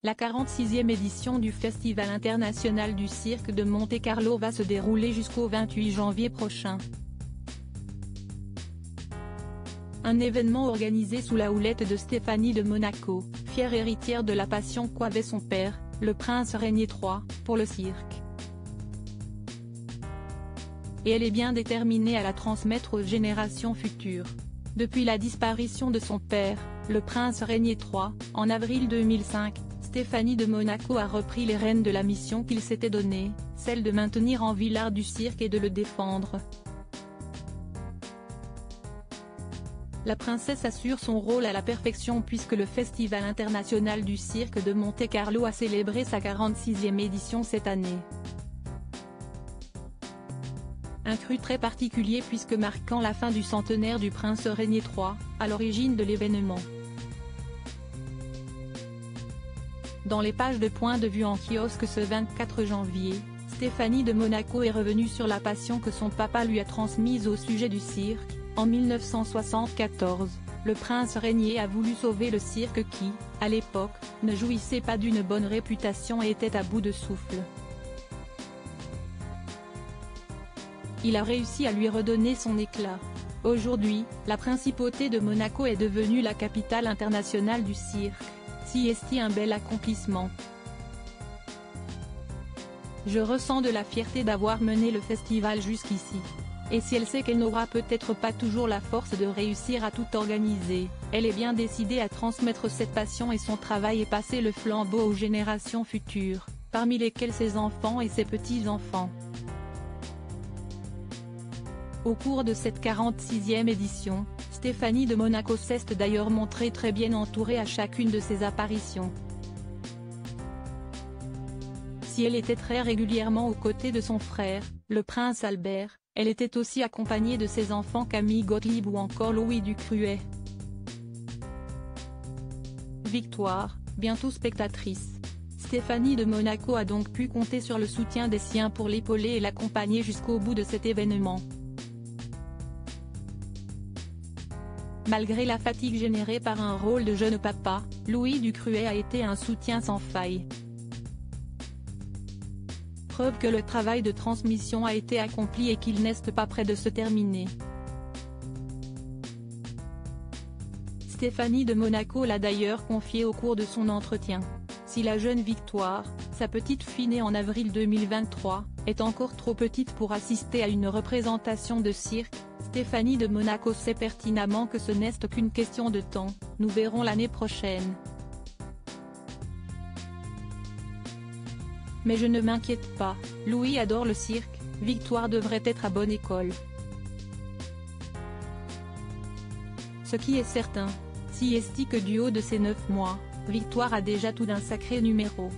La 46e édition du Festival international du cirque de Monte-Carlo va se dérouler jusqu'au 28 janvier prochain. Un événement organisé sous la houlette de Stéphanie de Monaco, fière héritière de la passion qu'avait son père, le prince Régnier III, pour le cirque. Et elle est bien déterminée à la transmettre aux générations futures. Depuis la disparition de son père, le prince Régnier III, en avril 2005, Stéphanie de Monaco a repris les rênes de la mission qu'il s'était donnée, celle de maintenir en vie l'art du cirque et de le défendre. La princesse assure son rôle à la perfection puisque le Festival international du cirque de Monte-Carlo a célébré sa 46e édition cette année. Un cru très particulier puisque marquant la fin du centenaire du prince Régnier III, à l'origine de l'événement. Dans les pages de point de vue en kiosque ce 24 janvier, Stéphanie de Monaco est revenue sur la passion que son papa lui a transmise au sujet du cirque. En 1974, le prince Régnier a voulu sauver le cirque qui, à l'époque, ne jouissait pas d'une bonne réputation et était à bout de souffle. Il a réussi à lui redonner son éclat. Aujourd'hui, la principauté de Monaco est devenue la capitale internationale du cirque. Si est un bel accomplissement. Je ressens de la fierté d'avoir mené le festival jusqu'ici. Et si elle sait qu'elle n'aura peut-être pas toujours la force de réussir à tout organiser, elle est bien décidée à transmettre cette passion et son travail et passer le flambeau aux générations futures, parmi lesquelles ses enfants et ses petits-enfants. Au cours de cette 46e édition, Stéphanie de Monaco s'est d'ailleurs montrée très bien entourée à chacune de ses apparitions. Si elle était très régulièrement aux côtés de son frère, le prince Albert, elle était aussi accompagnée de ses enfants Camille Gottlieb ou encore Louis Ducruet. Victoire, bientôt spectatrice. Stéphanie de Monaco a donc pu compter sur le soutien des siens pour l'épauler et l'accompagner jusqu'au bout de cet événement. Malgré la fatigue générée par un rôle de jeune papa, Louis Ducruet a été un soutien sans faille. Preuve que le travail de transmission a été accompli et qu'il n'est pas près de se terminer. Stéphanie de Monaco l'a d'ailleurs confié au cours de son entretien. Si la jeune Victoire, sa petite fille née en avril 2023, est encore trop petite pour assister à une représentation de cirque, Stéphanie de Monaco sait pertinemment que ce n'est qu'une question de temps, nous verrons l'année prochaine. Mais je ne m'inquiète pas, Louis adore le cirque, Victoire devrait être à bonne école. Ce qui est certain, si est que du haut de ses 9 mois, Victoire a déjà tout d'un sacré numéro.